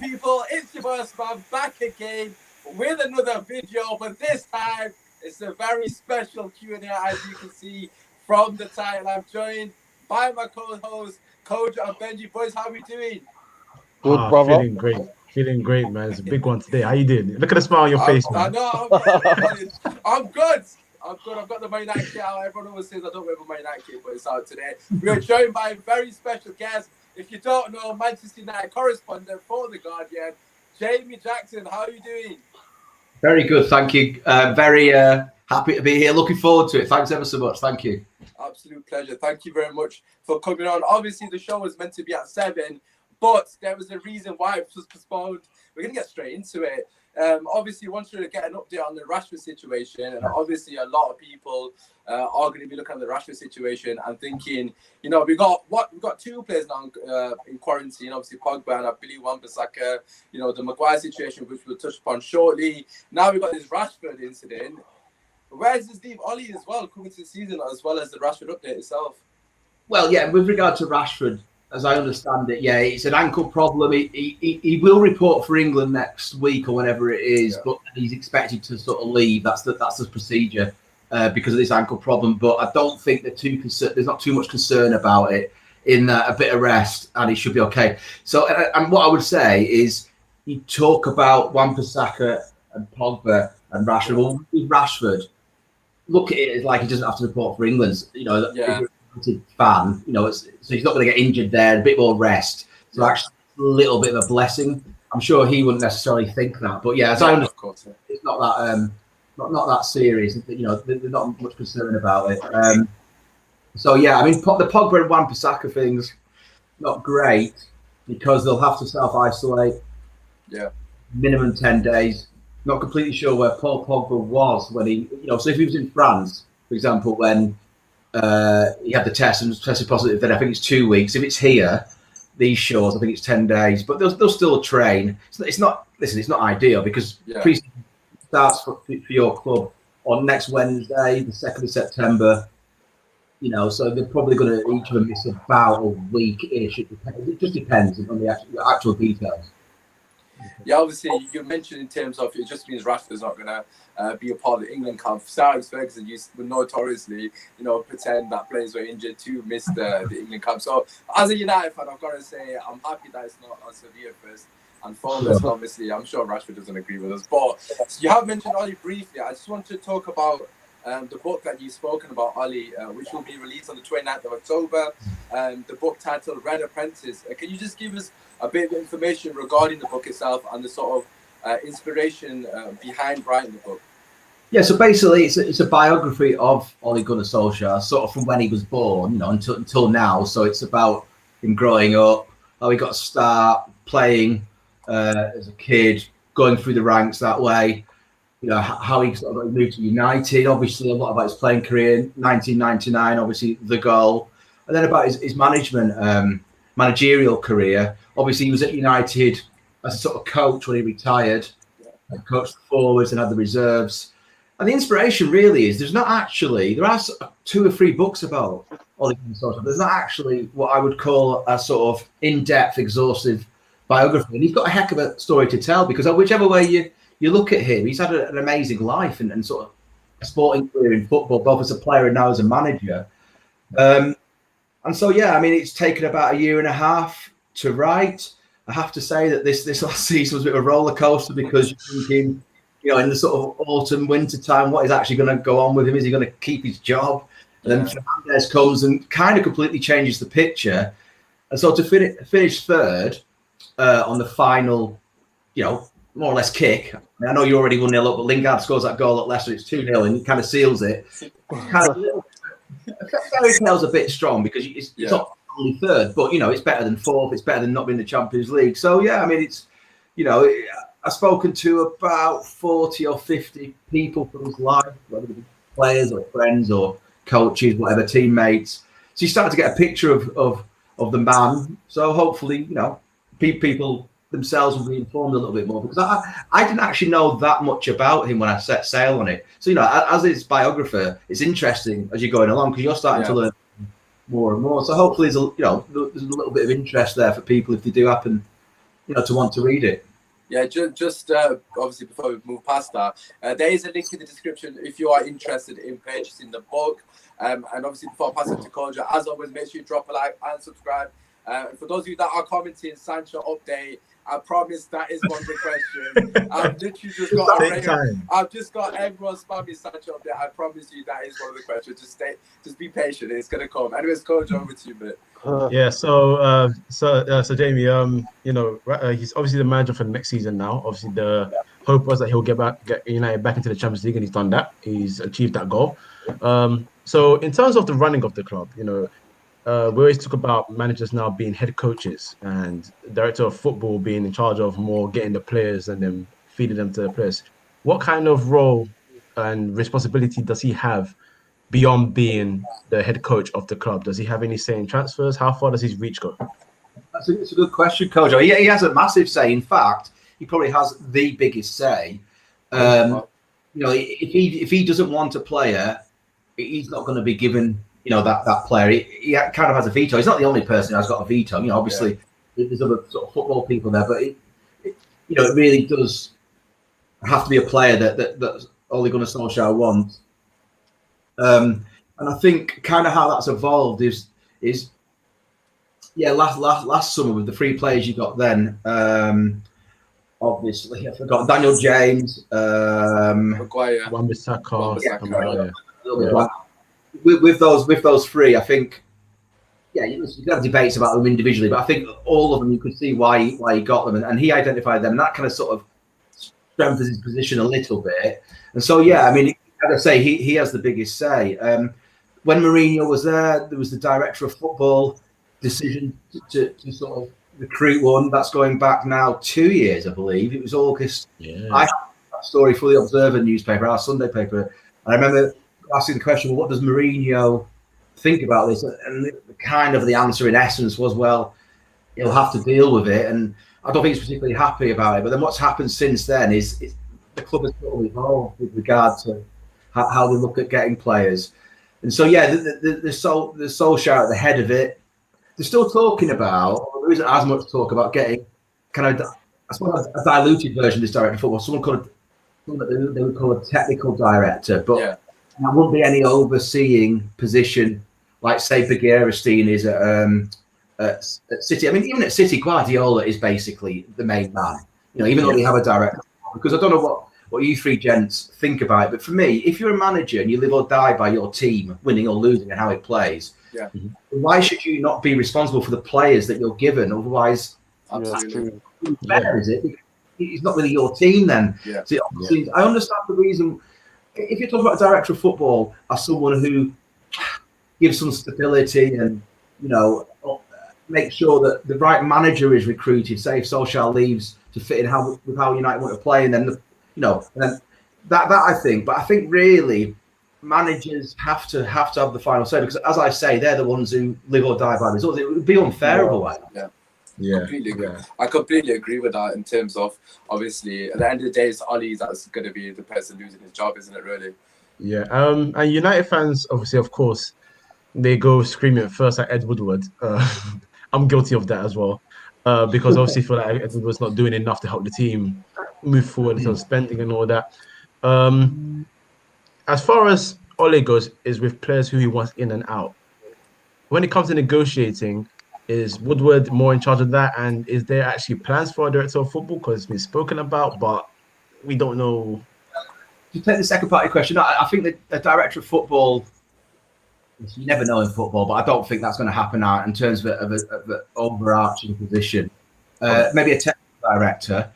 people, it's your boy Usmaan back again with another video, but this time it's a very special Q&A, as you can see from the title. I'm joined by my co-host, Coach and Benji. Boys, how are we doing? Good, brother. Feeling great, man. It's a big one today. How you doing? Look at the smile on your face, man. I know, I'm good. I've got the Man United kit out. Everyone always says I don't wear my Man United kit, but it's out today. We are joined by a very special guest. If you don't know, Manchester United correspondent for The Guardian, Jamie Jackson. How are you doing? Very good, thank you. Very happy to be here. Looking forward to it. Thanks ever so much. Thank you. Absolute pleasure. Thank you very much for coming on. Obviously, the show was meant to be at 7, but there was a reason why it was postponed. We're going to get straight into it. Obviously, wanted to get an update on the Rashford situation, and obviously a lot of people are going to be looking at the Rashford situation and thinking, you know, we've got 2 players now in quarantine, obviously Pogbas and I believe Wan-Bissaka, you know, the Maguire situation, which we'll touch upon shortly. Now we've got this Rashford incident. Where does this leave Ole as well coming to the season, as well as the Rashford update itself? Well, yeah, with regard to Rashford, as I understand it, yeah, it's an ankle problem. He will report for England next week or whenever it is, but he's expected to sort of leave. That's the procedure because of this ankle problem. But I don't think there's not too much concern about it. In a bit of rest, and he should be okay. So, and what I would say is, you talk about Wan-Bissaka and Pogba and Rashford. Well, with Rashford, look at it as like he doesn't have to report for England. You know, fan, you know, so he's not going to get injured there. A bit more rest, so actually a little bit of a blessing. I'm sure he wouldn't necessarily think that, but yeah, as I understand, it's not that not that serious. You know, there's not much concern about it. So yeah, I mean, the Pogba and Wan-Bissaka thing's not great because they'll have to self-isolate. Yeah, minimum 10 days. Not completely sure where Paul Pogba was when he, you know, so if he was in France, for example, when he had the test and was tested positive, then I think it's 2 weeks. If it's here, these shows, I think it's 10 days. But they'll still train. It's not ideal because pre-season starts for your club on next Wednesday, the 2nd of September. You know, so they're probably going to each of them miss about a week-ish. It just depends on the actual details. Yeah, obviously, you mentioned in terms of it just means Rashford's not going to be a part of the England camp. Sir Alex Ferguson used to notoriously, you know, pretend that players were injured to miss the England camp. So, as a United fan, I've got to say I'm happy that it's not as severe first and foremost. Obviously, I'm sure Rashford doesn't agree with us. But you have mentioned Ole briefly. I just want to talk about the book that you've spoken about, Ole, which will be released on the 29th of October. The book titled Red Apprentice. Can you just give us a bit of information regarding the book itself and the sort of inspiration behind writing the book? Yeah, so basically it's a biography of Ole Gunnar Solskjaer, sort of from when he was born, you know, until now. So it's about him growing up, how he got to start playing as a kid, going through the ranks that way. You know, how he sort of moved to United, obviously a lot about his playing career, 1999, obviously the goal. And then about his managerial career. Obviously, he was at United as a sort of coach when he retired, coached the forwards and had the reserves. And the inspiration really is there are 2 or 3 books about Ole Gunnar Solskjaer. There's not actually what I would call a sort of in-depth, exhaustive biography. And he's got a heck of a story to tell because whichever way you look at him, he's had an amazing life and sort of a sporting career in football, both as a player and now as a manager. And so, yeah, I mean, it's taken about 1.5 years to write. I have to say that this last season was a bit of a roller coaster because you're thinking, you know, in the sort of autumn, winter time, what is actually going to go on with him? Is he going to keep his job? And then Fernandes comes and kind of completely changes the picture. And so to finish third on the final, you know, more or less kick. I know you already 1-0 up, but Lingard scores that goal at Leicester. It's 2-0 and he kind of seals it. Kind of fairy tale's a bit strong because it's not only third, but you know it's better than fourth. It's better than not being in the Champions League. So yeah, I mean it's, you know, I've spoken to about 40 or 50 people from his life, whether it be players or friends or coaches, whatever, teammates. So you start to get a picture of the man. So hopefully, you know, people themselves will be informed a little bit more because I didn't actually know that much about him when I set sail on it. So, you know, as his biographer, it's interesting as you're going along because you're starting to learn more and more. So hopefully there's a little bit of interest there for people if they do happen, to want to read it. Yeah, just obviously before we move past that, there is a link in the description if you are interested in purchasing the book. And obviously before I pass it to Kojo, as always, make sure you drop a like and subscribe. And for those of you that are commenting Sancho update, I promise that is one of the questions. I've literally just got everyone spamming Sancho update. I promise you that is one of the questions. Just be patient. It's gonna come. Anyways, Kojo, over to you, mate. Yeah, so Jamie, he's obviously the manager for the next season now. Obviously, the hope was that he'll get United back into the Champions League, and he's done that. He's achieved that goal. So in terms of the running of the club, we always talk about managers now being head coaches and director of football being in charge of more getting the players and then feeding them to the players. What kind of role and responsibility does he have beyond being the head coach of the club? Does he have any say in transfers? How far does his reach go? It's a good question, Kojo. He has a massive say. In fact, he probably has the biggest say. If he doesn't want a player, he's not going to be given that player. He kind of has a veto. He's not the only person who has got a veto. Obviously there's other sort of football people there, but it really does have to be a player that Ole Gunnar Solskjaer wants. And I think kind of how that's evolved is last summer with the 3 players you got then. Obviously, I forgot Daniel James, Maguire, Wan-Bissaka. With those 3, I think, you can have debates about them individually, but I think all of them you could see why he got them, and he identified them, and that kind of sort of strengthens his position a little bit. And so, I mean, as I say, he has the biggest say. When Mourinho was there was the director of football decision to sort of recruit one. That's going back now 2 years, I believe. It was August. Yeah. I had that story for the Observer newspaper, our Sunday paper. I remember asking the question, well, what does Mourinho think about this? And the answer in essence was, well, he'll have to deal with it. And I don't think he's particularly happy about it. But then what's happened since then is the club has sort of evolved with regard to how they look at getting players. And so, the Solskjaer at the head of it, they're still talking about, there isn't as much talk about getting kind of, I suppose, a diluted version of this director of football. Someone that they would call a technical director, but there wouldn't be any overseeing position like, say, Bergerstein is at City. I mean, even at City, Guardiola is basically the main man. Even though they have a director, because I don't know what you 3 gents think about it, but for me, if you're a manager and you live or die by your team, winning or losing, and how it plays, why should you not be responsible for the players that you're given? Otherwise, better, is it? It's not really your team then. So I understand the reason. If you're talking about a director of football as someone who gives some stability and make sure that the right manager is recruited, say if Solskjaer leaves to fit in with how United want to play, and then that I think. But I think really managers have to have the final say, because, as I say, they're the ones who live or die by the results. It would be unfair otherwise. Completely agree. I completely agree with that in terms of, obviously, at the end of the day, it's Oli that's going to be the person losing his job, isn't it, really? Yeah. And United fans, obviously, of course, they go screaming first at Ed Woodward. I'm guilty of that as well, because obviously feel like Ed Woodward's not doing enough to help the team move forward in terms of spending and all that. As far as Ole goes, is with players who he wants in and out. When it comes to negotiating, is Woodward more in charge of that? And is there actually plans for a director of football? Because it's been spoken about, but we don't know. To take the second part of your question, I think that the director of football, you never know in football, but I don't think that's going to happen now in terms of an overarching position. Maybe a technical director.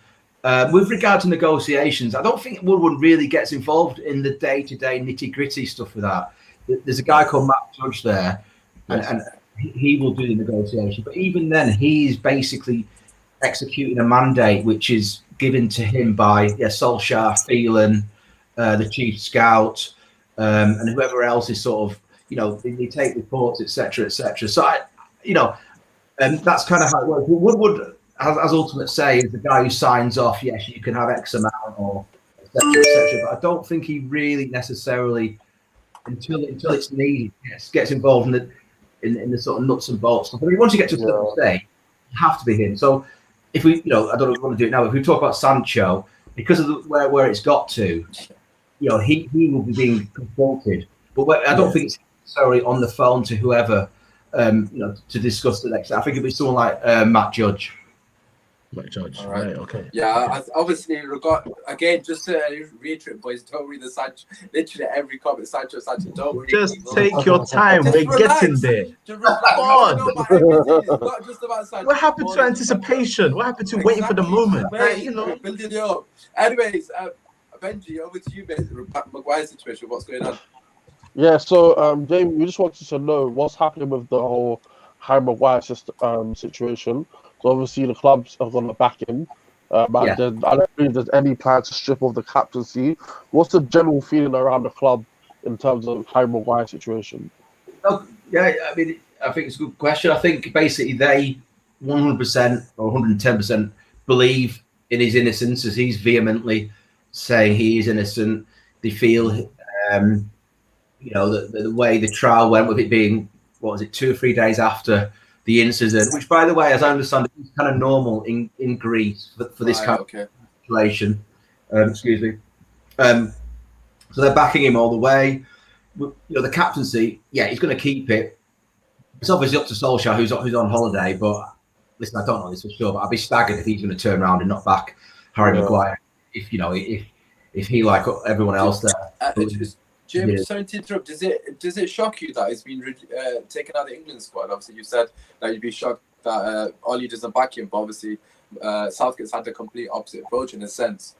With regard to negotiations, I don't think Woodward really gets involved in the day-to-day nitty-gritty stuff with that. There's a guy called Matt Judge there, and he will do the negotiation. But even then, he's basically executing a mandate which is given to him by Solskjaer, Phelan, the chief scout, and whoever else is sort of, they take reports, etc., etc. So that's kind of how it works. Woodward has ultimate say, is the guy who signs off. Yes, you can have X amount, or etc., etc. But I don't think he really necessarily, until it's needed, gets involved in the sort of nuts and bolts stuff. I mean, once you get to a certain stage, you have to be him. So if we, I don't know if we want to do it now. If we talk about Sancho, because of where it's got to, he will be being consulted. But I don't think it's necessarily on the phone to whoever, to discuss the next. I think it'd be someone like Matt Judge. Judge, all right, okay. Yeah, obviously, again, just to reiterate, boys, don't read the Sancho. Literally every comment, Sancho, don't read. Just take your time. We're getting there. Just relax. About everything. It's not just about Sancho. What happened to anticipation? What happened to waiting for the moment? Mate, building it up. Anyways, Benji, over to you, mate. Maguire situation. What's going on? Yeah, so Jamie, we just wanted to know what's happening with the whole Harry Maguire situation. So obviously the clubs are going to back him. I don't believe there's any plan to strip off the captaincy. What's the general feeling around the club in terms of Harry Maguire's situation? Yeah, I mean, I think it's a good question. I think basically they 100% or 110% believe in his innocence, as he's vehemently saying he is innocent. They feel, the way the trial went, with it being, 2 or 3 days after the incident, which, by the way, as I understand, is kind of normal in Greece for this kind of situation. Excuse me. So they're backing him all the way. The captaincy, he's going to keep it. It's obviously up to Solskjaer, who's on holiday. But listen, I don't know this for sure, but I'd be staggered if he's going to turn around and not back Harry Maguire. If he, like everyone else there. Jim, sorry to interrupt. Does it shock you that he's been taken out of the England squad? Obviously, you said that you'd be shocked that Ole doesn't back him, but obviously Southgate's had the complete opposite approach in a sense.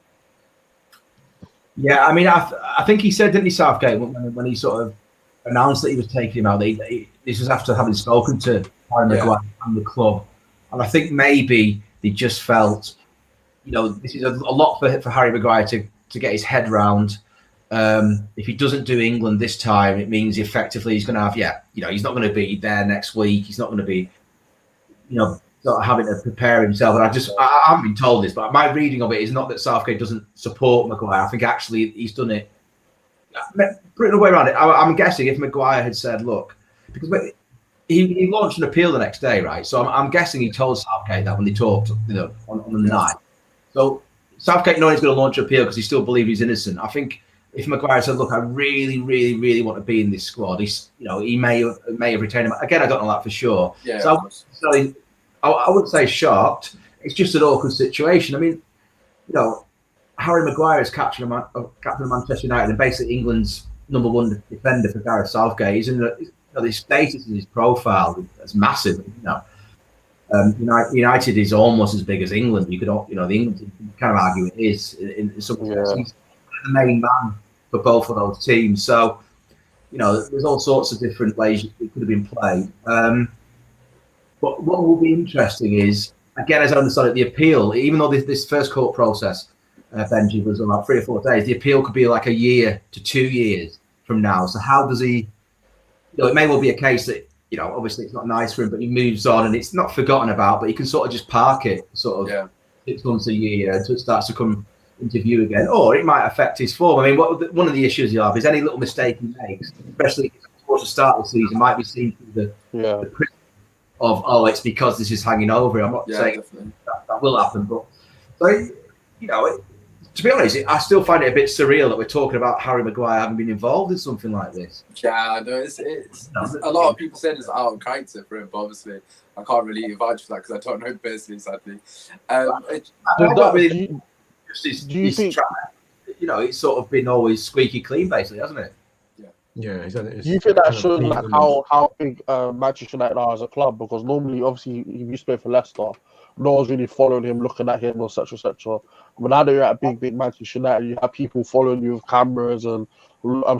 Yeah, I mean, I think he said, didn't he, Southgate, when he sort of announced that he was taking him out, this was after having spoken to Harry Maguire and the club. And I think maybe they just felt, this is a lot for Harry Maguire to get his head round. If he doesn't do England this time, it means effectively he's going to have, he's not going to be there next week. He's not going to be, sort of having to prepare himself. And I haven't been told this, but my reading of it is not that Southgate doesn't support Maguire. I think actually he's done it. Put it the way around it. I'm guessing if Maguire had said, look, because he launched an appeal the next day, right? So I'm guessing he told Southgate that when they talked, on the night. So Southgate knowing he's going to launch an appeal because he still believes he's innocent. I think if Maguire said, "Look, I really, really, really want to be in this squad," he may have retained him. Again, I don't know that for sure. Yeah, so I wouldn't say shocked. It's just an awkward situation. I mean, Harry Maguire is captain of Manchester United and basically England's #1 defender for Gareth Southgate. He's in his status and his profile is massive. United is almost as big as England. You could, the England you can kind of argue it is in some ways. He's the main man for both of those teams. So, there's all sorts of different ways it could have been played. But what will be interesting is, again, as I understand it, the appeal, even though this first court process, Benji, was about 3 or 4 days, the appeal could be like a year to 2 years from now. So how does he, it may well be a case that, obviously it's not nice for him, but he moves on and it's not forgotten about, but he can sort of just park it 6 months, a year until it starts to come into view again, or it might affect his form. I mean, one of the issues you have is any little mistake he makes, especially towards the start of the season, might be seen through the prism of, it's because this is hanging over him. I'm not saying that will happen, but to be honest, I still find it a bit surreal that we're talking about Harry Maguire having been involved in something like this. Yeah, no, it's a lot of people saying it's out of character for him, but obviously I can't really vouch for that because I don't know him personally, sadly. Do you think it's sort of been always squeaky clean, basically, hasn't it? Yeah. Do you think that shows how big Manchester United are as a club? Because normally, obviously, he used to play for Leicester. No one's really following him, looking at him, etc., etc. But now that you're at big Manchester United, you have people following you with cameras and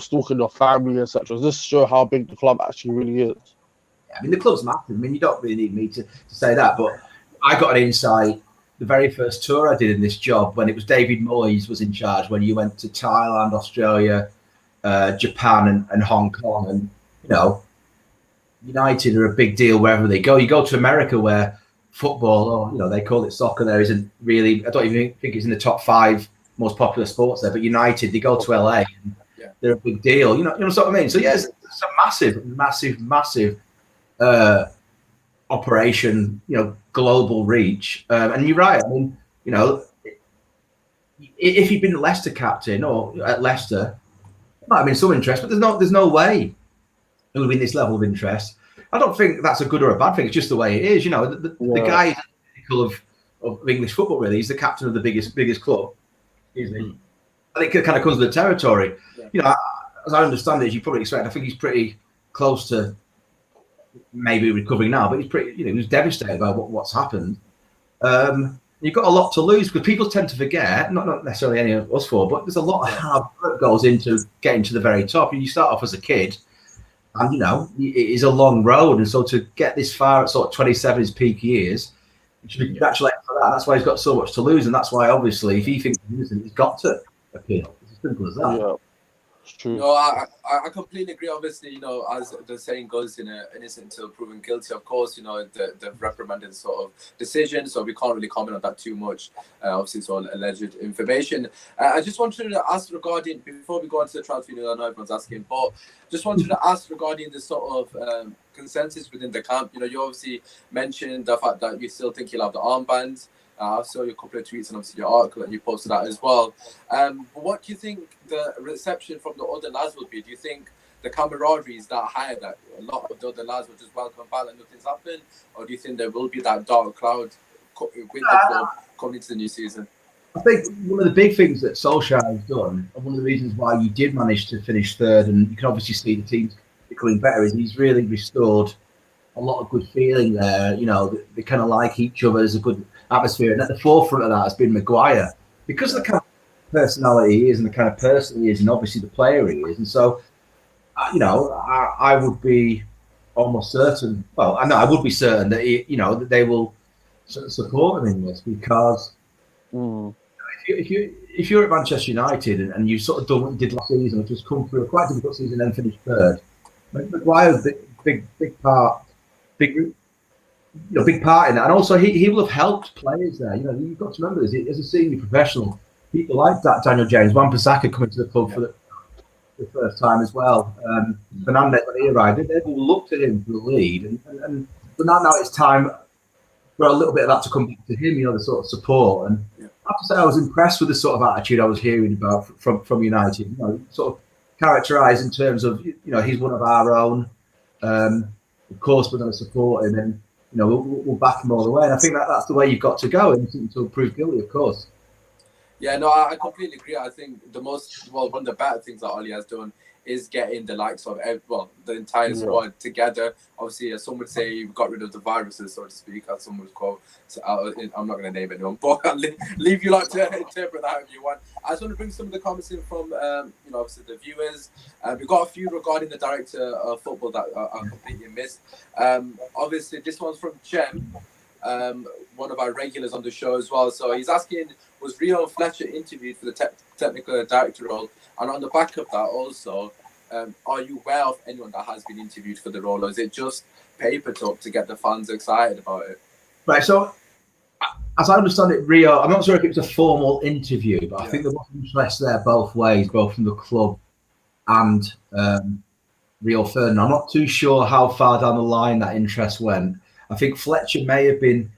stalking your family, etc. Does this show how big the club actually really is? Yeah, I mean, the club's massive. I mean, you don't really need me to say that, but I got an insight the very first tour I did in this job when it was David Moyes was in charge, when you went to Thailand, Australia, Japan and Hong Kong. And, United are a big deal wherever they go. You go to America where football, they call it soccer, there isn't really, I don't even think it's in the top 5 most popular sports there, but United, they go to LA and they're a big deal. You know what I mean? So it's a massive operation, global reach. And you're right. I mean, you know, if he'd been a Leicester captain or at Leicester, there might have been some interest, but there's no way it would have been this level of interest. I don't think that's a good or a bad thing. It's just the way it is. You know, the guy is typical of English football. Really, he's the captain of the biggest club. Excuse me. I think it kind of comes with the territory. Yeah. You know, as I understand it, as you probably expect, I think he's pretty close to maybe recovering now, but he's pretty. You know, he was devastated by what's happened. You've got a lot to lose because people tend to forget, not necessarily any of us four, but there's a lot of hard work that goes into getting to the very top. You start off as a kid, and you know it is a long road, and so to get this far at sort of 27, his peak years, you should be congratulated for that. That's why he's got so much to lose, and that's why obviously if he thinks he's innocent, he's got to appeal. It's as simple as that. Yeah. True. No, I completely agree. Obviously, you know, as the saying goes, innocent until proven guilty. Of course, you know, the reprimanded sort of decision, so we can't really comment on that too much. Obviously, it's all alleged information. I just wanted to ask regarding, before we go into the transfer, I know everyone's asking, but just wanted to ask regarding the sort of consensus within the camp. You know, you obviously mentioned the fact that you still think he'll have the armband. I saw your couple of tweets and obviously your article and you posted that as well. But what do you think the reception from the other lads will be? Do you think the camaraderie is that high that a lot of the other lads will just welcome back and nothing's happened? Or do you think there will be that dark cloud with the club coming into the new season? I think one of the big things that Solskjaer has done, and one of the reasons why you did manage to finish third, and you can obviously see the team's becoming better, is he's really restored a lot of good feeling there. You know, they kind of like each other. There's a good atmosphere, and at the forefront of that has been Maguire, because of the kind of personality he is and the kind of person he is, and obviously the player he is. And so, you know, I would be almost certain. Well, I know I would be certain that that they will support him in this, because if you're at Manchester United and you sort of done what you did last season, which was come through a quite difficult season and then finished third, Maguire's big part in that, and also he will have helped players there. You know, you've got to remember this as a senior professional. People like that, Daniel James, Wan-Bissaka coming to the club for the first time as well. Fernandez, when he arrived, they all looked at him for the lead, but now it's time for a little bit of that to come back to him. You know, the sort of support, and I have to say I was impressed with the sort of attitude I was hearing about from United. You know, sort of characterised in terms of, you know, he's one of our own. Of course, we're going to support him, and you know, we'll back him all the way. And I think that's the way you've got to go, until proved guilty, of course. Yeah, no, I completely agree. I think one of the better things that Ole has done is getting the likes of the entire squad together. Obviously, some would say we got rid of the viruses, so to speak, as some would call. So I'm not going to name anyone, but I'll leave you like to interpret that if you want. I just want to bring some of the comments in from obviously the viewers. We've got a few regarding the director of football that I completely missed. Obviously, this one's from Jem, one of our regulars on the show as well. So he's asking, was Rio and Fletcher interviewed for the technical director role? And on the back of that also, are you aware of anyone that has been interviewed for the role, or is it just paper talk to get the fans excited about it? Right, so as I understand it, Rio, I'm not sure if it was a formal interview, but I think there was interest there both ways, both from the club and Rio Ferdinand. I'm not too sure how far down the line that interest went. I think Fletcher may have been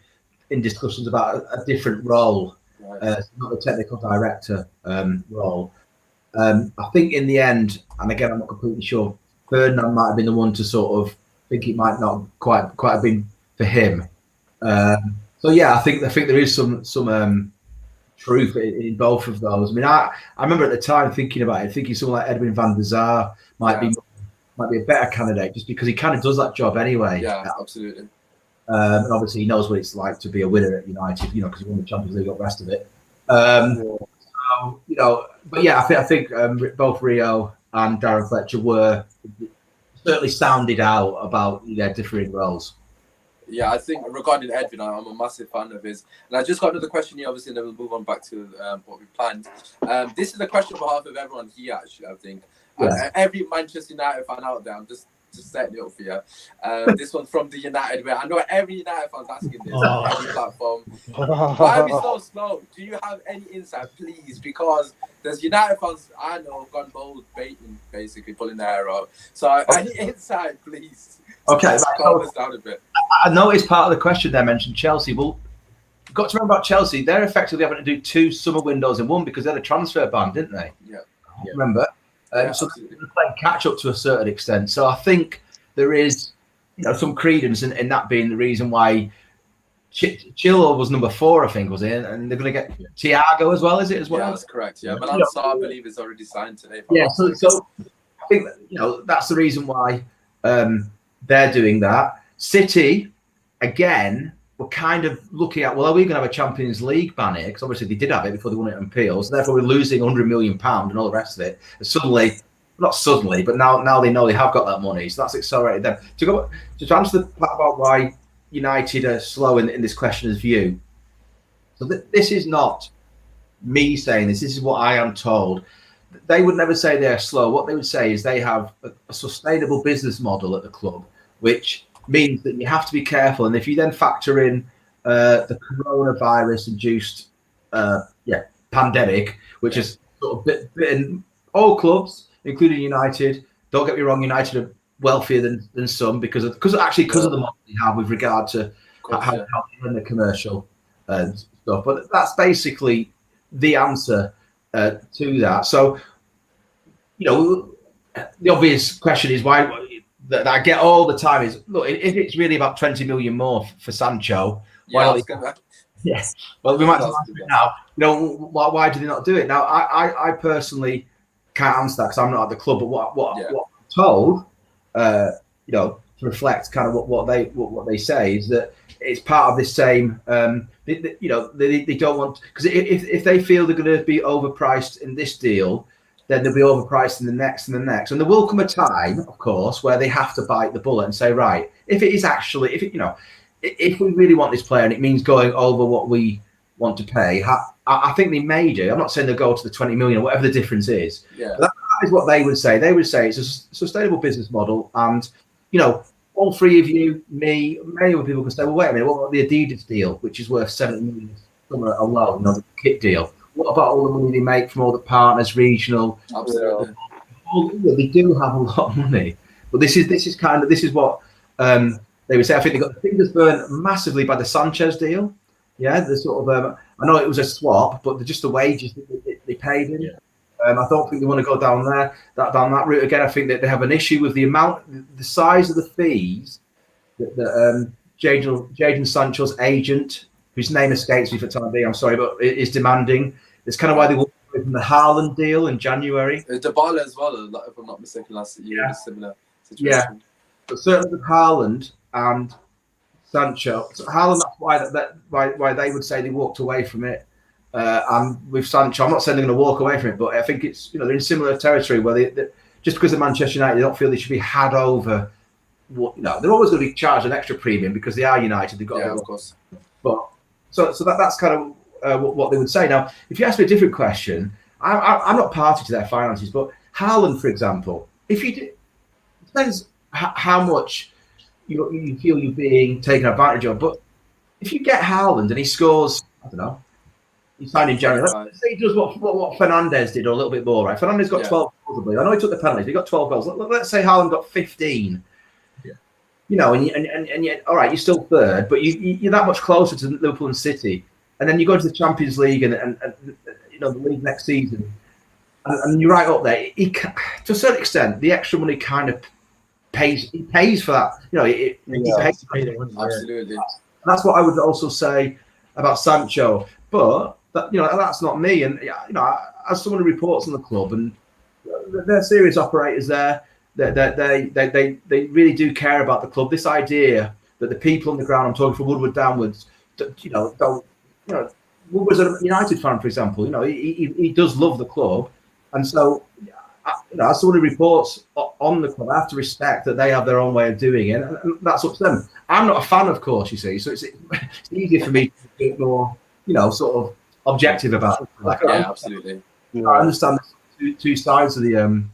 in discussions about a different role, not the technical director role. I think in the end, and again, I'm not completely sure, Ferdinand might have been the one to sort of think it might not quite have been for him. So yeah, I think there is some truth in both of those. I mean, I remember at the time thinking about it, thinking someone like Edwin van der Sar might be a better candidate, just because he kind of does that job anyway. Yeah, absolutely. And obviously he knows what it's like to be a winner at United, you know, because he won the Champions League, got the rest of it. So, you know, but yeah, I think both Rio and Darren Fletcher were certainly sounded out about their differing roles. Yeah, I think regarding Edwin, I'm a massive fan of his. And I just got another question here, obviously, and then we'll move on back to what we planned. This is a question on behalf of everyone here, actually, I think. Every Manchester United fan out there, I'm just setting it up for you. This one's from the United way. I know every United fan's asking this on every platform. Why are we so slow? Do you have any insight, please? Because there's United fans I know have gone bold baiting, basically pulling their hair out. So any insight, please? Okay, right, calm us down a bit. I noticed part of the question there mentioned Chelsea. Well, you've got to remember about Chelsea. They're effectively having to do 2 summer windows in one because they had a transfer ban, didn't they? Yeah. Remember? So they're playing catch up to a certain extent. So I think there is, some credence in that being the reason why Chilwell was number 4, I think, was it? And they're going to get Thiago as well, is it as well? Yeah, that's correct. Yeah, but I believe is already signed today. Yeah, so I think that's the reason why they're doing that. City, again, we're kind of looking at, well, are we going to have a Champions League ban here? Because obviously they did have it before they won it on Peel. So therefore we're losing £100 million and all the rest of it. And suddenly, not suddenly, but now they know they have got that money. So that's accelerated them. To answer the part about why United are slow in this questioner's view. So this is not me saying this. This is what I am told. They would never say they're slow. What they would say is they have a sustainable business model at the club, which means that you have to be careful. And if you then factor in the coronavirus-induced pandemic, which is sort of bitten all clubs, including United. Don't get me wrong, United are wealthier than some because of the model they have with regard to how they run the commercial stuff. But that's basically the answer to that. So, the obvious question is why that I get all the time is, look, if it's really about 20 million more for Sancho, well, we might as well do it now. Why do they not do it now? I personally can't answer that because I'm not at the club. But what I'm told, to reflect kind of what they say is that it's part of this same. They don't want, because if they feel they're going to be overpriced in this deal, then they'll be overpriced in the next and the next. And there will come a time, of course, where they have to bite the bullet and say, right, if we really want this player and it means going over what we want to pay, I think they may do. I'm not saying they'll go to the 20 million or whatever the difference is. Yeah. But that is what they would say. They would say it's a sustainable business model. And, all 3 of you, me, many other people can say, well, wait a minute, what about the Adidas deal, which is worth 70 million somewhere alone, the kit deal? What about all the money they make from all the partners, regional? Absolutely. They do have a lot of money, but this is what they would say. I think they got the fingers burned massively by the Sanchez deal. Yeah, the sort of I know it was a swap, but just the wages that they paid him. Yeah. I don't think they want to go down that route again. I think that they have an issue with the size of the fees that Jadon Sancho's agent, whose name escapes me for the time being, I'm sorry, but is demanding. It's kind of why they walked away from the Haaland deal in January. Dybala as well, if I'm not mistaken, last year was a similar situation. Yeah, but certainly with Haaland and Sancho, Haaland, that's why they would say they walked away from it. And with Sancho, I'm not saying they're going to walk away from it, but I think it's they're in similar territory where they just because of Manchester United, they don't feel they should be had over. They're always going to be charged an extra premium because they are United. They've got of course. But so that's kind of what they would say. Now, if you ask me a different question, I'm not party to their finances, but Haaland, for example, if you do, it depends how much you feel you're being taken advantage of. But if you get Haaland and he scores, I don't know, he signed in January. Let's say he does what Fernandes did, or a little bit more, right? Fernandes got 12 goals, I believe. I know he took the penalties. He got 12 goals. Let's say Haaland got 15. And yet, all right, you're still third, but you're that much closer to Liverpool and City. And then you go to the Champions League and the league next season, and you're right up there. To a certain extent, the extra money kind of pays. He pays for that. He pays. Absolutely. And that's what I would also say about Sancho. But that's not me. And as someone who reports on the club, and they're serious operators there. They really do care about the club. This idea that the people on the ground, I'm talking from Woodward downwards, don't. Woodward's a United fan, for example. He does love the club, and so as someone who reports on the club, I have to respect that they have their own way of doing it, and that's up to them. I'm not a fan, of course, you see, so it's easier for me to be more, sort of objective about it. Absolutely. I understand the two sides of the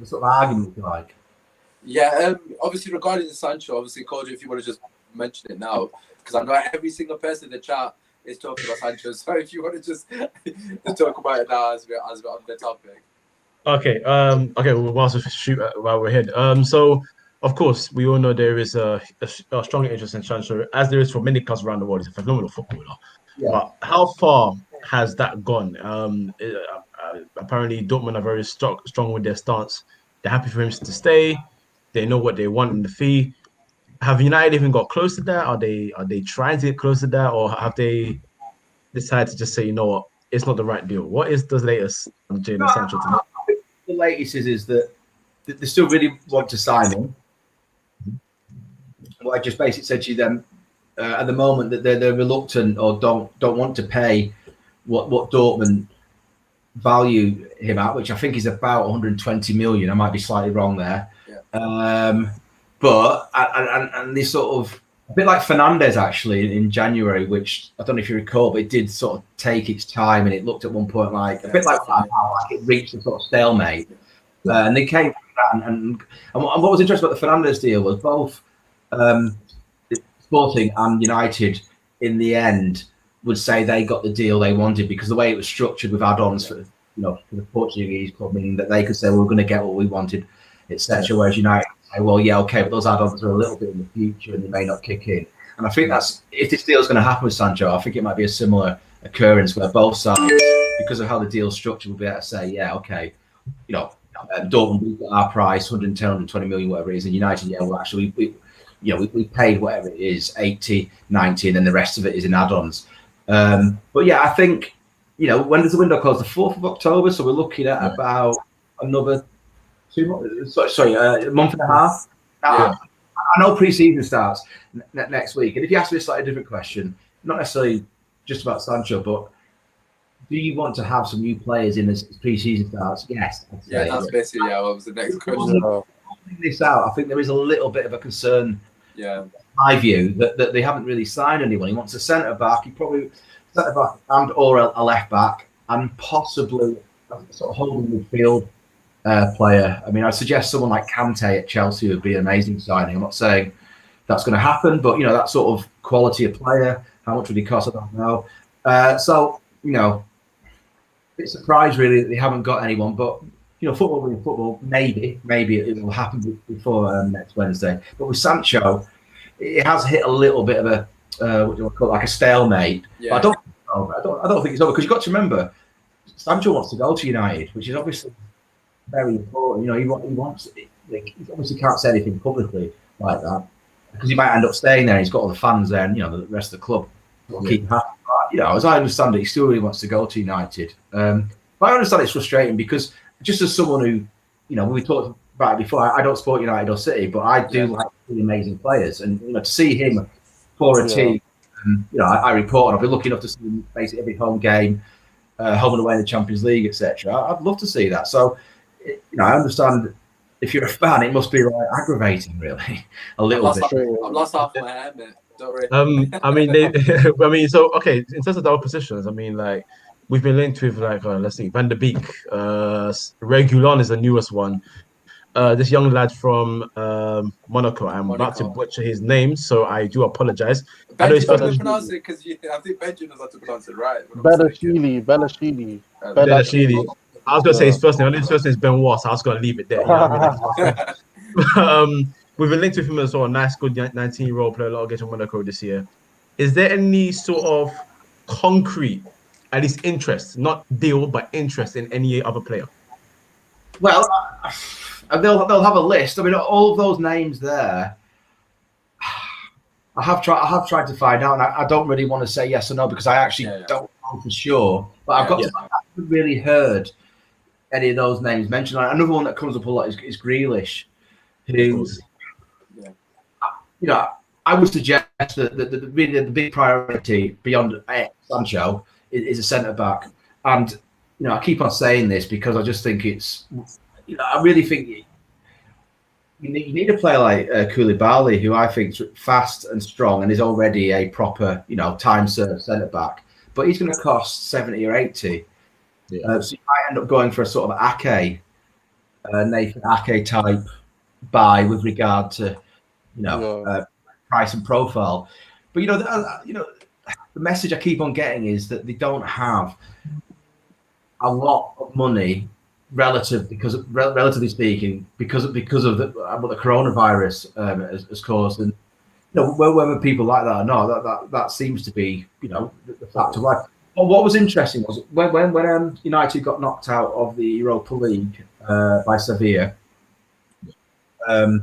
sort of argument, if you like. Yeah, obviously regarding the Sancho, obviously, Cody, if you want to just mention it now, because I know every single person in the chat is talking about Sancho. So if you want to just talk about it now as we're on the topic. Okay. We'll also shoot while we're ahead. So of course, we all know there is a strong interest in Sancho, as there is for many clubs around the world. He's a phenomenal footballer. Yeah. But how far has that gone? Apparently, Dortmund are very strong with their stance. They're happy for him to stay. They know what they want in the fee. Have United even got close to that? Are they trying to get close to that, or have they decided to just say, you know what, it's not the right deal? What is the latest on No, Jadon Sancho tonight? I think the latest is that they still really want to sign him. What I just basically said to you then, at the moment that they're reluctant or don't want to pay what Dortmund value him at, which I think is about 120 million. I might be slightly wrong there. Yeah. But and this sort of a bit like Fernandez actually in January, which I don't know if you recall, but it did sort of take its time, and it looked at one point like a bit like it reached a sort of stalemate. And they came from that, and what was interesting about the Fernandez deal was both Sporting and United in the end would say they got the deal they wanted because the way it was structured with add-ons for for the Portuguese club, meaning that they could say, well, we're going to get what we wanted, etc. Whereas United say, well, yeah, okay, but those add-ons are a little bit in the future and they may not kick in. And I think that's, if this deal is going to happen with Sancho, I think it might be a similar occurrence where both sides, because of how the deal's structured, will be able to say, yeah, okay, Dortmund, we've got our price, 110, 120 million, whatever it is, and United, yeah, well, actually, we paid whatever it is, 80, 90, and then the rest of it is in add-ons. But yeah, I think, when does the window close? The 4th of October, so we're looking at about another 2 months, a month and a half. Now, I know pre-season starts next week, and if you ask me a slightly different question, not necessarily just about Sancho, but do you want to have some new players in as pre-season starts? Yes. Yeah, that's basically what was the next question. This out, I think there is a little bit of a concern. Yeah, my view that they haven't really signed anyone. He wants a centre back. He probably centre back and or a left back, and possibly a sort of holding midfield player. I mean, I suggest someone like Kante at Chelsea would be an amazing signing. I'm not saying that's going to happen, but that sort of quality of player. How much would he cost? I don't know. So a bit surprised really that they haven't got anyone, but. Football being football, maybe it will happen before next Wednesday. But with Sancho, it has hit a little bit of a what do you want to call it, like a stalemate. Yeah. But I don't think it's over because you've got to remember, Sancho wants to go to United, which is obviously very important. He wants. He obviously can't say anything publicly like that because he might end up staying there. He's got all the fans there, and the rest of the club will keep happy. But, as I understand it, he still really wants to go to United. But I understand it's frustrating because. Just as someone who, we talked about it before, I don't support United or City, but I do like really amazing players. And, to see him for a team, I report, and I'll be lucky enough to see him basically every home game, home and away in the Champions League, etc. I'd love to see that. So, I understand if you're a fan, it must be like aggravating, really, a little bit. I've lost half my hair, mate. Don't worry. So, okay, in terms of the other positions, we've been linked with let's see, Van der Beek. Regulon is the newest one. This young lad from Monaco. I'm about to butcher his name, so I do apologize. I know he's supposed to pronounce it because I think Benji knows how to pronounce it right. Belashili. I was going to say his first name. I know his first name is Benoit, so I was going to leave it there. We've been linked with him as well. Nice, good 19-year-old player, a lot of games for Monaco this year. Is there any sort of concrete, at least interest, not deal, but interest in any other player? Well, they'll have a list. I mean, all of those names there. I have tried to find out, and I don't really want to say yes or no because I actually don't know for sure. But I've I haven't really heard any of those names mentioned. Another one that comes up a lot is Grealish, who, I would suggest that the big priority beyond Sancho is a centre back, and I keep on saying this because I just think it's, I really think you need a player like Koulibaly, who I think is fast and strong and is already a proper time served centre back, but he's going to cost 70 or 80. So you might end up going for a sort of Ake, Nathan Ake type buy with regard to price and profile, but the message I keep on getting is that they don't have a lot of money relatively speaking, because of what the coronavirus has caused, and whether people like that or not, that seems to be the fact of life. But what was interesting was when United got knocked out of the Europa League by Sevilla. I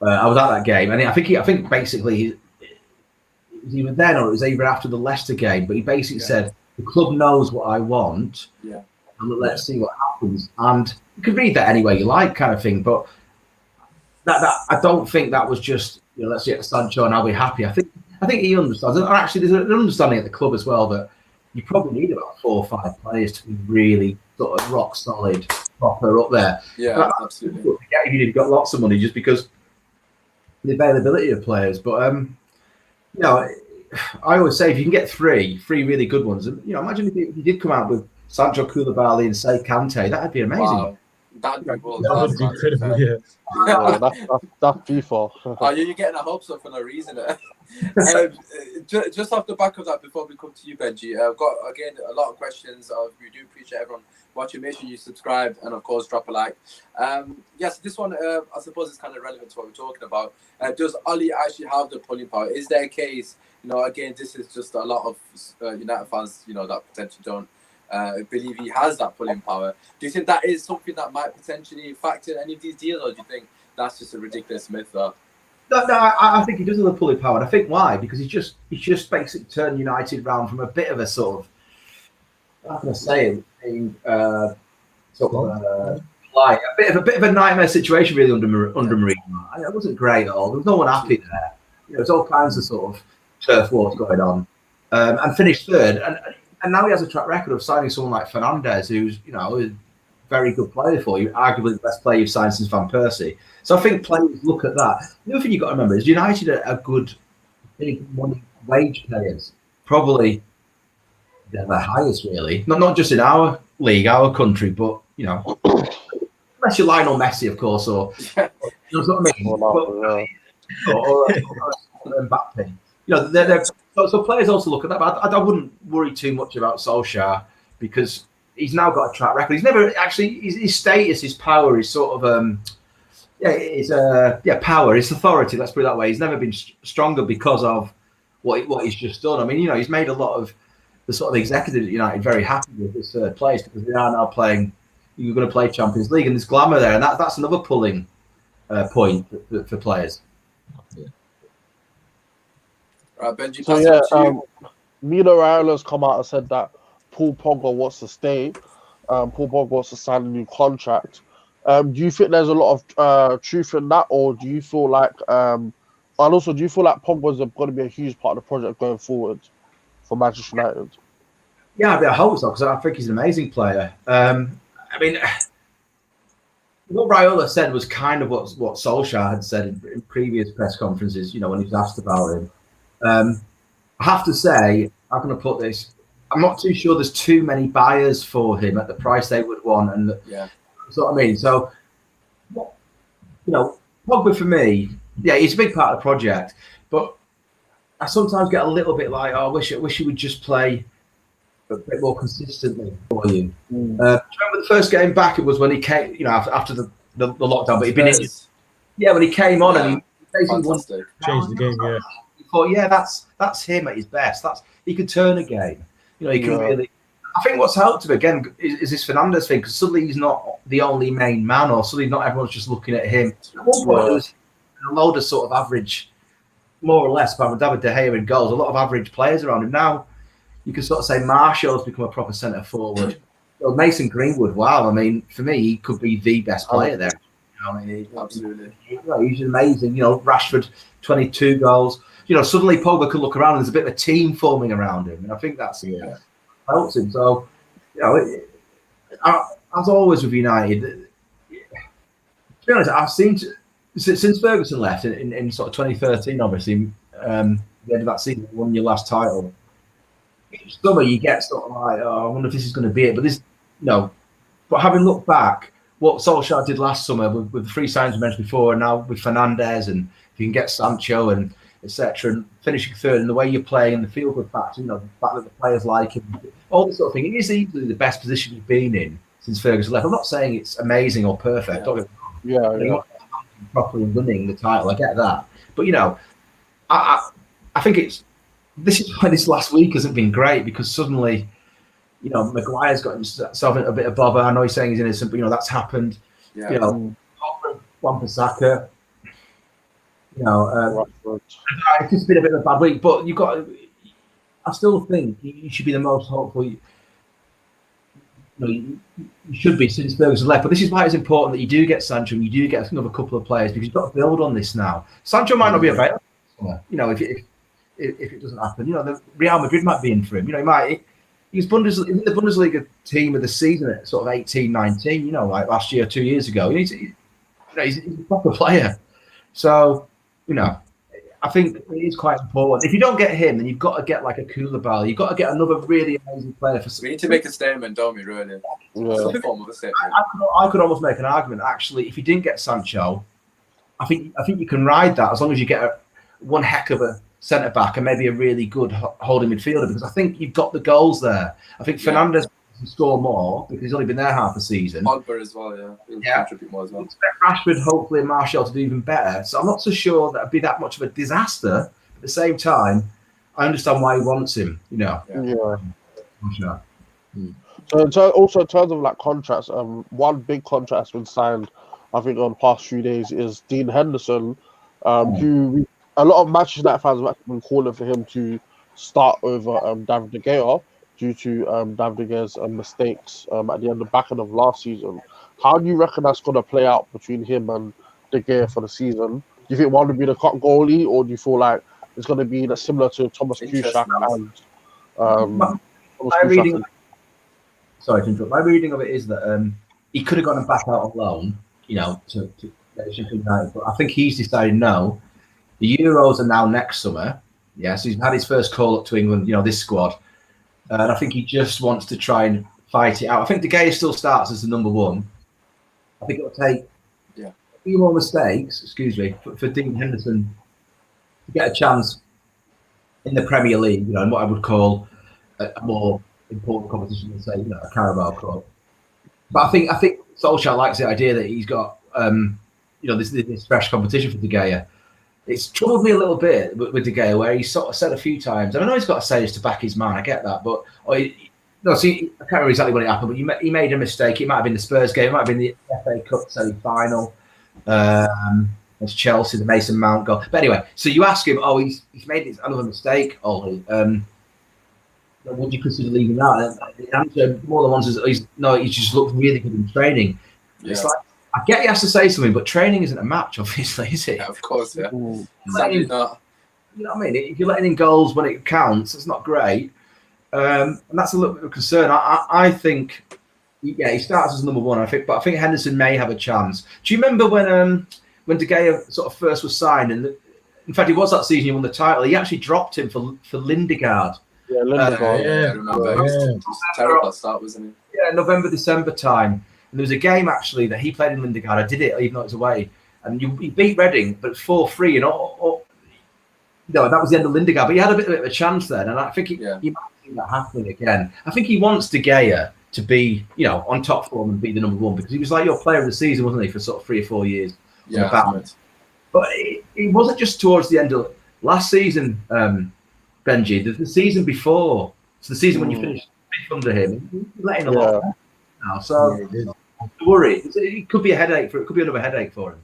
was at that game, and I think basically it was either then or it was either after the Leicester game. But he basically said, "The club knows what I want, and let's see what happens." And you can read that any way you like, kind of thing. But that I don't think that was just let's get Sancho and I'll be happy. I think he understands. And actually, there's an understanding at the club as well that you probably need about 4 or 5 players to be really sort of rock solid, proper up there. Yeah, absolutely. If you've got lots of money, just because the availability of players. But I always say if you can get three really good ones, and imagine if you did come out with Sancho, Koulibaly, and say Kante, that'd be amazing. Wow. That'd be cool. That would be incredible. Yeah. That's FIFA. Oh, you're getting a hopes up for no reason. Just off the back of that, before we come to you, Benji, I've got again a lot of questions. We do appreciate everyone watching. Make sure you subscribe and of course drop a like. Yes, this one I suppose is kind of relevant to what we're talking about. Does Ole actually have the pulling power? Is there a case? Again, this is just a lot of United fans, that potentially don't believe he has that pulling power. Do you think that is something that might potentially factor in any of these deals, or do you think that's just a ridiculous myth? Though? No, I think he does have the pulling power. And I think why? Because he's just basically turned United round from a bit of a sort of, how can I say it, like a bit of a nightmare situation really under Mourinho. It wasn't great at all. There was no one happy there. There's all kinds of sort of turf wars going on, and finished third. And now he has a track record of signing someone like Fernandes, who's a very good player for you, arguably the best player you've signed since Van Persie. So I think players look at that. The other thing you've got to remember is United are good, big money wage players. Probably they're the highest, really. Not just in our league, our country, but unless you're Lionel Messi, of course, or you know what I mean. Or Mbappe. So players also look at that, but I wouldn't worry too much about Solskjaer because he's now got a track record. He's never actually his status, his power, is sort of power, his authority. Let's put it that way. He's never been stronger because of what he's just done. I mean, he's made a lot of the sort of executives at United very happy with this third place because they are now playing. You're going to play Champions League, and there's glamour there, and that's another pulling point for players. Right, Benji, So Mino Raiola come out and said that Paul Pogba wants to stay. Paul Pogba wants to sign a new contract. Do you think there's a lot of truth in that, or do you feel like, and also do you feel like Pogba's going to be a huge part of the project going forward for Manchester United? Yeah, I hope so because I think he's an amazing player. I mean, what Raiola said was kind of what Solskjaer had said in previous press conferences. When he was asked about him. I have to say, I'm going to put this. I'm not too sure there's too many buyers for him at the price they would want, and that's what I mean. So, Pogba for me, he's a big part of the project, but I sometimes get a little bit like, I wish he would just play a bit more consistently for you. Do you remember the first game back? It was when he came, after the lockdown, but he'd been in. Yeah, when he came on and he basically changed the game. Yeah. Thought, that's him at his best. He could turn a game. He can really. I think what's helped him again is this Fernandes thing because suddenly he's not the only main man, or suddenly not everyone's just looking at him. At one point, there was a load of sort of average, more or less, apart from David De Gea in goals, a lot of average players around him. Now you can sort of say Martial's become a proper centre forward. Mason Greenwood, wow! I mean, for me, he could be the best player there. Absolutely. He's amazing. Rashford, 22 goals. Suddenly Pogba could look around and there's a bit of a team forming around him. And I think that's helps him. So, as always with United, to be honest, I've seen, since Ferguson left in sort of 2013, obviously, the end of that season, won your last title. Each summer you get sort of like, I wonder if this is going to be it. But but having looked back, what Solskjaer did last summer with the 3 signs we mentioned before, and now with Fernandes, and if you can get Sancho and etc., and finishing third, and the way you're playing, and the feel-good factor, the fact that the players like him, all this sort of thing. It is easily the best position you've been in since Ferguson left. I'm not saying it's amazing or perfect. Yeah. Properly winning the title, I get that, but I think this is why this last week hasn't been great, because suddenly, Maguire's got himself in a bit of bother. I know he's saying he's innocent, but that's happened. Yeah. Wan-Bissaka, Rashford. it's just been a bit of a bad week. But I still think you should be the most hopeful. You should be since Ferguson left. But this is why it's important that you do get Sancho and you do get another couple of players, because you've got to build on this now. Sancho might not be available. If it doesn't happen, the Real Madrid might be in for him. He was in the Bundesliga team of the season at sort of 18, 19. Like last year, 2 years ago. He's a proper player. So I think it is quite important. If you don't get him, then you've got to get like a Koulibaly. You've got to get another really amazing player. We need to make a statement, don't we? Really, some form of a statement. I could almost make an argument. Actually, if you didn't get Sancho, I think you can ride that as long as you get one heck of a centre back and maybe a really good holding midfielder, because I think you've got the goals there. I think Fernandes can score more because he's only been there half a season. Pogba as well, He'll contribute more as well. Expect Rashford, hopefully, and Martial to do even better. So I'm not so sure that would be that much of a disaster. At the same time, I understand why he wants him. Yeah. Mm. So also in terms of like contracts, one big contract has been signed, I think, on the past few days is Dean Henderson, who a lot of Manchester United fans have actually been calling for him to start over David De Gea due to David De Gea's mistakes at the back end of last season. How do you reckon that's going to play out between him and De Gea for the season? Do you think one will be the cut goalie, or do you feel like it's going to be similar to Thomas Tuchel and Sorry to interrupt. My reading of it is that he could have gone back out on loan, to get Sheffield United, but I think he's decided no. The Euros are now next summer. Yeah, so he's had his first call up to England, this squad. And I think he just wants to try and fight it out. I think De Gea still starts as the number one. I think it'll take a few more mistakes, for Dean Henderson to get a chance in the Premier League, in what I would call a more important competition than, say, a Carabao Cup. But I think Solskjaer likes the idea that he's got, this fresh competition for De Gea. It's troubled me a little bit with De Gea, where he sort of said a few times, and I know he's got to say this to back his man, I get that, but I can't remember exactly what happened, but he made a mistake. It might have been the Spurs game, it might have been the FA Cup semi-final, it's Chelsea, the Mason Mount goal. But anyway, so you ask him, he's made another mistake, Ole. Would you consider leaving that? And the answer, more than once, is no, he just looked really good in training. Yeah. It's like, I get he has to say something, but training isn't a match, obviously, is it? Yeah, of course, yeah. Sadly not. You know what I mean? If you're letting in goals when it counts, it's not great. And that's a little bit of a concern. I think, he starts as number one, but I think Henderson may have a chance. Do you remember when De Gea sort of first was signed, and in fact, it was that season he won the title, he actually dropped him for Lindegaard. Yeah, Lindegaard. I remember. It was terrible start, wasn't it? Yeah, November, December time. And there was a game actually that he played in Lindegaard. I did it even though it was away, and he beat Reading, but 4-3, and that was the end of Lindegaard. But he had a bit of a chance then, and I think he might see that happening again. I think he wants De Gea to be, on top form and be the number one, because he was like your player of the season, wasn't he, for sort of 3 or 4 years? Yeah, but it wasn't just towards the end of last season, Benji. The season before, so the season when you finished under him, he's letting a lot now. So worry. It could be a headache for. It could be another headache for him.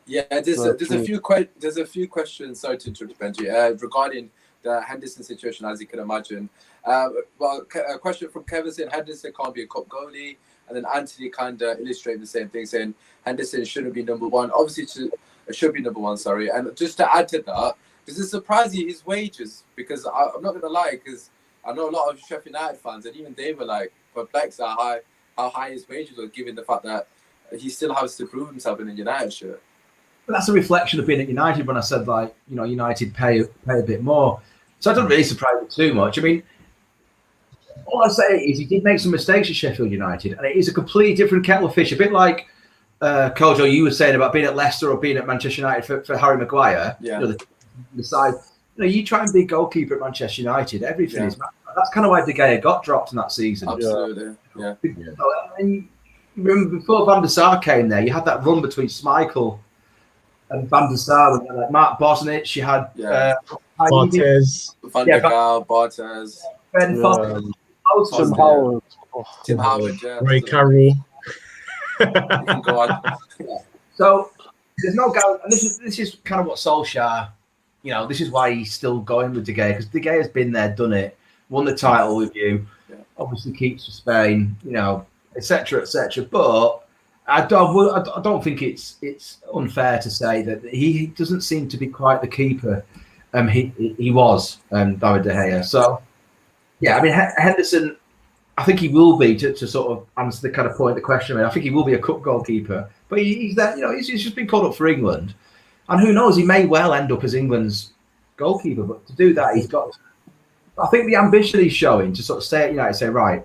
Yeah, there's a few questions. Sorry to interrupt, Benji. Regarding the Henderson situation, as you can imagine. Well, a question from Kevin saying Henderson can't be a cup goalie, and then Anthony kind of illustrating the same thing, saying Henderson shouldn't be number one. Obviously, should be number one. Sorry, and just to add to that, does it surprise you his wages? Because I'm not gonna lie, because I know a lot of Sheffield United fans, and even they were like perplexed at how high his wages were, given the fact that he still has to prove himself in a United shirt. But that's a reflection of being at United. When I said United pay a bit more, so it doesn't really surprise me too much. I mean, all I say is he did make some mistakes at Sheffield United, and it is a completely different kettle of fish. A bit like Kojo, you were saying about being at Leicester or being at Manchester United for Harry Maguire. Yeah. The side, you try and be a goalkeeper at Manchester United, everything is. That's kind of why De Gea got dropped in that season. Absolutely, yeah. And remember before Van der Sar came there, you had that run between Schmeichel and Van der Sar. You had, like Mark Bosnich, you had Barthez, Van der Gaal, Barthez, Ben Foster, Tim Howard. Tim Howard, yeah. Ray Carroll. You can go on. So there's no guarantee, and this is kind of what Solskjaer, this is why he's still going with De Gea, because De Gea has been there, done it, won the title with you, obviously keeps for Spain, etc., etc. But I don't think it's unfair to say that he doesn't seem to be quite the keeper he was, David De Gea. So yeah, I mean Henderson, I think he will be to sort of answer the kind of point of the question. I think he will be a cup goalkeeper, but he's that he's just been called up for England, and who knows, he may well end up as England's goalkeeper. But to do that, he's got. I think the ambition he's showing to sort of stay at United, say right,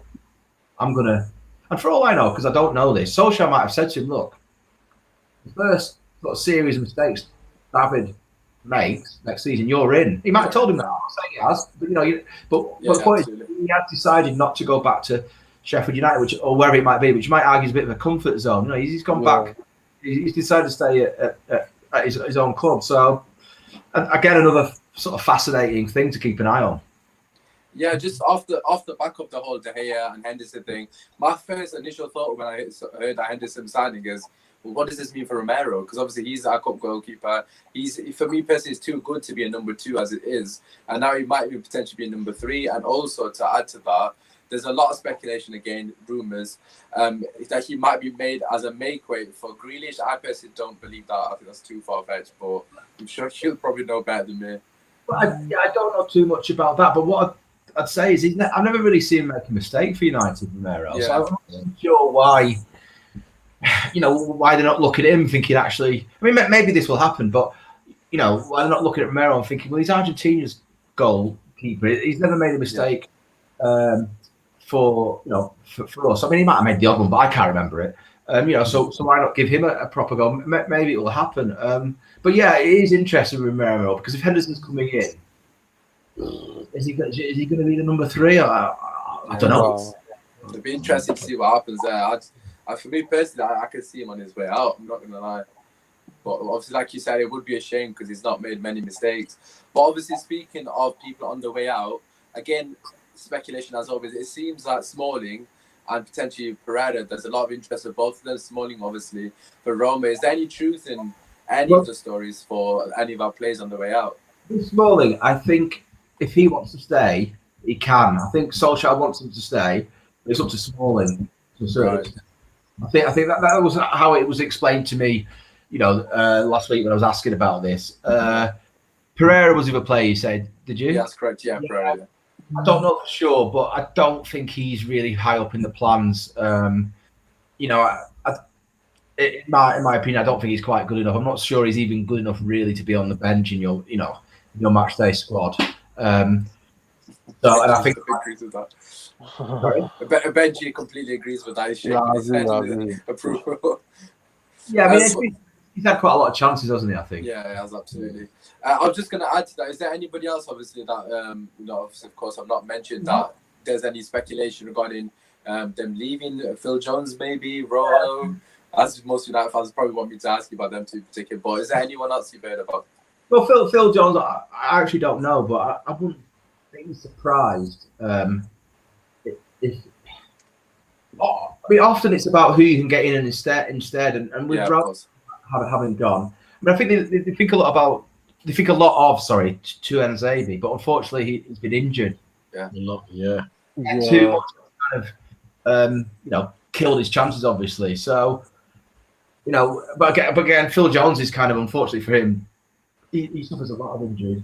I'm gonna. And for all I know, because I don't know this, Solskjaer might have said to him, "Look, the first sort of series of mistakes David makes next season, you're in." He might have told him that. I'm not saying he has, but the point is, he has decided not to go back to Sheffield United, or wherever it might be, which you might argue is a bit of a comfort zone. He's gone back. He's decided to stay at his own club. So, again, another sort of fascinating thing to keep an eye on. Yeah, just off the back of the whole De Gea and Henderson thing, my first initial thought when I heard that Henderson signing is, well, what does this mean for Romero? Because obviously he's our cup goalkeeper. For me personally, he's too good to be a number 2 as it is, and now he might even potentially be a number 3. And also to add to that, there's a lot of speculation again, rumours, that he might be made as a make-weight for Grealish. I personally don't believe that. I think that's too far-fetched, but I'm sure she'll probably know better than me. I don't know too much about that, but what I'd say is I've never really seen him make a mistake for United, Romero. Yeah. So I'm not sure why they're not looking at him thinking, actually, I mean, maybe this will happen, but, why they're not looking at Romero and thinking, well, he's Argentina's goalkeeper. He's never made a mistake for us. I mean, he might have made the odd one, but I can't remember it. So why not give him a proper goal? Maybe it will happen. But yeah, it is interesting with Romero, because if Henderson's coming in, is he going to be the number 3? I don't know. It'll be interesting to see what happens there. For me personally, I can see him on his way out. I'm not going to lie. But obviously, like you said, it would be a shame because he's not made many mistakes. But obviously, speaking of people on the way out, again, speculation as always, it seems like Smalling and potentially Pereira, there's a lot of interest for both of them. Smalling, obviously, for Roma. Is there any truth in any of the stories for any of our players on the way out? Smalling, I think if he wants to stay, he can. I think Solskjaer wants him to stay. It's up to Smalling to a certain extent. I think that was how it was explained to me, last week when I was asking about this. Pereira was the other player, you said, did you? Yeah, that's correct. Yeah, Pereira. I don't know for sure, but I don't think he's really high up in the plans. In my opinion, I don't think he's quite good enough. I'm not sure he's even good enough really to be on the bench in your match day squad. And I think agrees with that. Benji completely agrees with that. He's shaking his head in approval. Yeah, I mean, he's had quite a lot of chances, hasn't he? I think. Yeah, he has, absolutely. I'm just going to add to that. Is there anybody else, obviously, that of course, I've not mentioned that there's any speculation regarding them leaving? Phil Jones, maybe Romero. As most United fans probably want me to ask you about them two in particular. But is there anyone else you've heard about? Well, Phil Jones, I actually don't know, but I wouldn't be surprised if. I mean, often it's about who you can get in instead, and with Ralph having gone. I mean, I think they think a lot about. They think a lot of Tuanzebe, but unfortunately he's been injured. Yeah, a lot. Yeah. Too much kind of killed his chances, obviously. So but again, Phil Jones is kind of, unfortunately for him, he suffers a lot of injuries.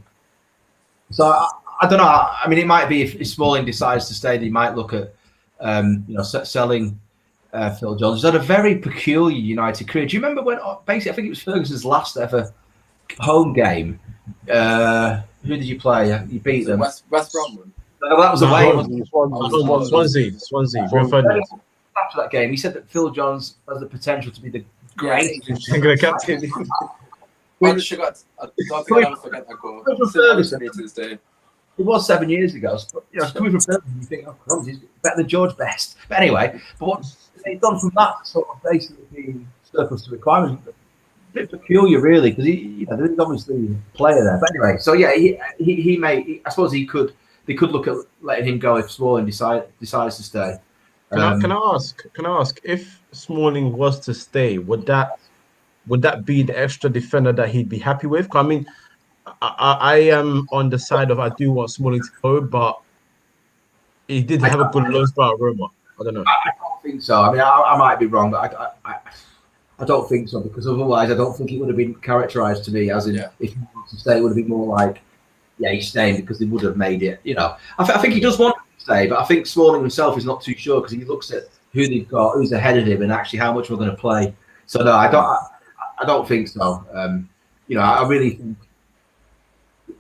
So I don't know. I mean, it might be if Smalling decides to stay, they might look at selling Phil Jones. He's had a very peculiar United career. Do you remember when basically I think it was Ferguson's last ever home game? Who did you play? You beat them. West Brom. No, that was away. Swansea. After that game, he said that Phil Jones has the potential to be the greatest captain. I don't think I'll forget that goal. Ferguson. It was 7 years ago. But, coming from Ferguson, you think, oh, crumbs, he's better than George Best. But anyway, he's gone from that sort of basically being surplus to requirements. A bit peculiar, really, because there's obviously a player there. But anyway, so yeah, he may. I suppose they could look at letting him go if Smalling decides to stay. Can I ask if Smalling was to stay, would that be the extra defender that he'd be happy with? 'Cause I mean, I am on the side of I do want Smalling to go, but he did have a good loan spell at Roma. I don't know. I don't think so. I mean, I might be wrong, but I don't think so, because otherwise I don't think it would have been characterised to me as in if he wants to stay, it would have been more like, yeah, he's staying because they would have made it. I think he does want to stay, but I think Smalling himself is not too sure because he looks at who they've got, who's ahead of him, and actually how much we're going to play. So no, I don't think so. I really think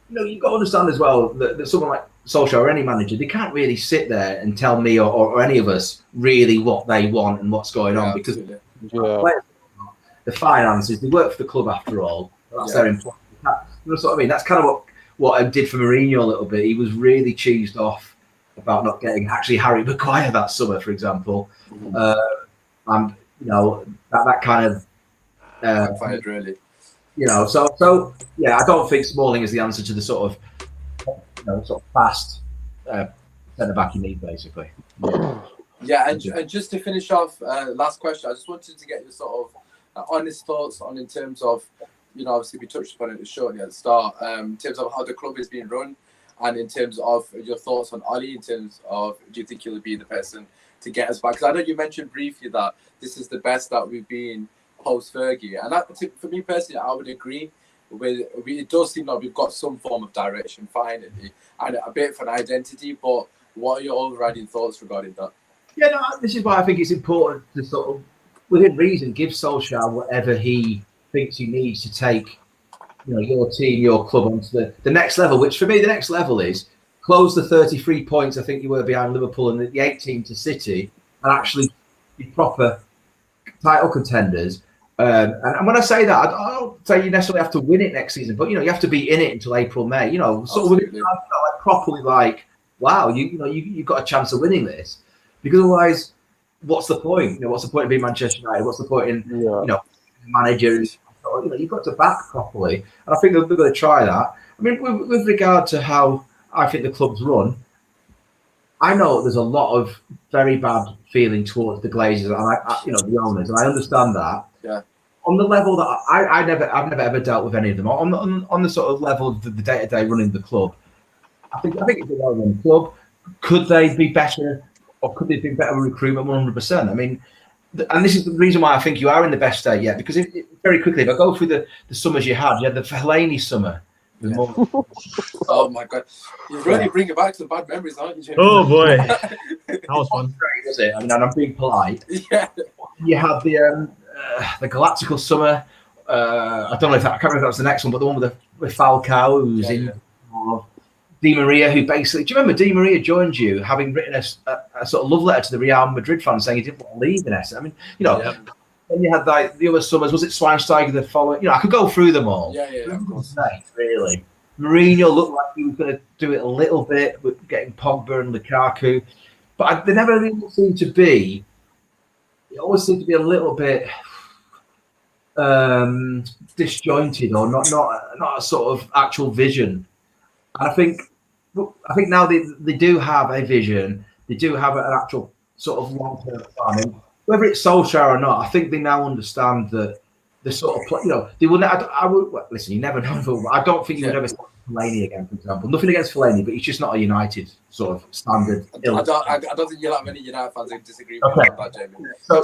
you've got to understand as well that someone like Solskjaer or any manager, they can't really sit there and tell me or any of us really what they want and what's going on, because the finances, they work for the club after all. That's their employment. You know what I mean? That's kind of what I did for Mourinho a little bit. He was really cheesed off about not getting actually Harry Maguire that summer, for example. And that kind of backfired, really. So yeah, I don't think Smalling is the answer to the sort of fast centre back you need, basically. Yeah, and just to finish off, last question, I just wanted to get your sort of honest thoughts on, in terms of, obviously we touched upon it shortly at the start, in terms of how the club is being run, and in terms of your thoughts on Ole, in terms of, do you think he'll be the person to get us back? Because I know you mentioned briefly that this is the best that we've been post-Fergie, and for me personally, I would agree. It does seem like we've got some form of direction finally, and a bit of an identity, but what are your overriding thoughts regarding that? Yeah, no, this is why I think it's important to sort of, within reason, give Solskjaer whatever he thinks he needs to take, your team, your club onto the next level, which for me, the next level is close the 33 points I think you were behind Liverpool and the 18 to City, and actually be proper title contenders. And when I say that, I don't say you necessarily have to win it next season, but you have to be in it until April, May. Sort of properly like, wow, you've got a chance of winning this, because otherwise, what's the point? What's the point of being Manchester United? What's the point in managers? You've got to back properly, and I think they're going to try that. I mean, with regard to how I think the club's run, I know there's a lot of very bad feeling towards the Glazers and the owners, and I understand that. Yeah. On the level that I've never ever dealt with any of them. On the sort of level of the day-to-day running the club, I think it's a well-run club. Could they be better, or could they be better with recruitment? 100%. I mean, and this is the reason why I think you are in the best state yet. Because very quickly, if I go through the summers you had the Fellaini summer. Yeah. Oh my God, you're really bringing back some bad memories, aren't you, Jim? Oh boy, that was fun. Great, was it? I mean, and I'm being polite. Yeah. You had the Galactical summer. I don't know if I can't remember if that was the next one, but the one with Falcao, who's in. Di Maria, who basically, do you remember Di Maria joined you having written a sort of love letter to the Real Madrid fans saying he didn't want to leave in essence? I mean, then you had the other summers. Was it Schweinsteiger the following? I could go through them all. Yeah, of course. Really. Mourinho looked like he was going to do it a little bit with getting Pogba and Lukaku, but they never really seemed to be. It always seemed to be a little bit disjointed, or not a sort of actual vision. And I think now they do have a vision. They do have an actual sort of long-term plan. And whether it's Solskjaer or not, I think they now understand that the sort of they will. Listen, you never know. But I don't think you would ever see Fellaini again, for example. Nothing against Fellaini, but he's just not a United sort of standard. I don't think you'll have many United fans who disagree with that, Jamie. So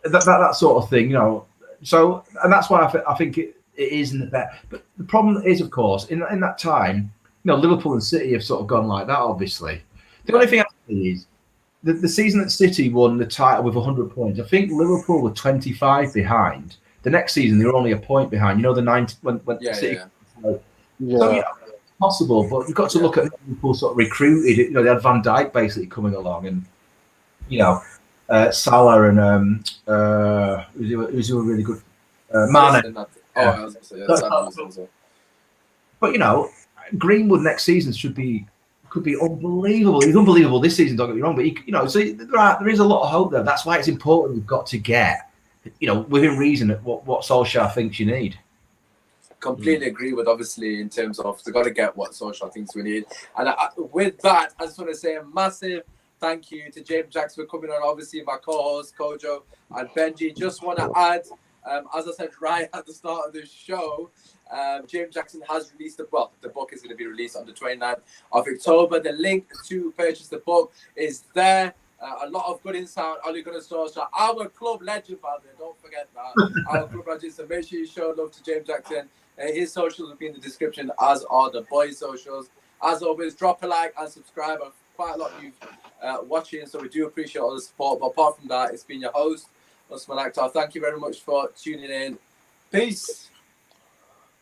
that sort of thing, So, and that's why I think it is in the bet. But the problem is, of course, in that time, Liverpool and City have sort of gone like that. Obviously, the only thing I see is the season that City won the title with 100 points. I think Liverpool were 25 behind. The next season they were only a point behind. The 90 when City. So, it's possible, but you've got to look at Liverpool sort of recruited. They had Van Dijk basically coming along, and Salah and who's a really good Mane. I was going to say, But Greenwood next season should be could be unbelievable. He's unbelievable this season, don't get me wrong, but so there is a lot of hope there. That's why it's important. You've got to get, within reason, what Solskjaer thinks you need. Completely agree with, obviously, in terms of they've got to get what Solskjaer thinks we need. And with that, I just want to say a massive thank you to James Jackson for coming on, obviously my co-host, Kojo and Benji. Just want to add, as I said right at the start of the show, James Jackson has released the book. The book is going to be released on the 29th of October. The link to purchase the book is there. A lot of good insight on Ole Gunnar Solskjaer, our club legend, by the way, don't forget that. Our club legend, so make sure you show love to James Jackson. His socials will be in the description, as are the boys' socials. As always, drop a like and subscribe. Quite a lot of you watching, so we do appreciate all the support. But apart from that, it's been your host, Usmaan. Thank you very much for tuning in. Peace.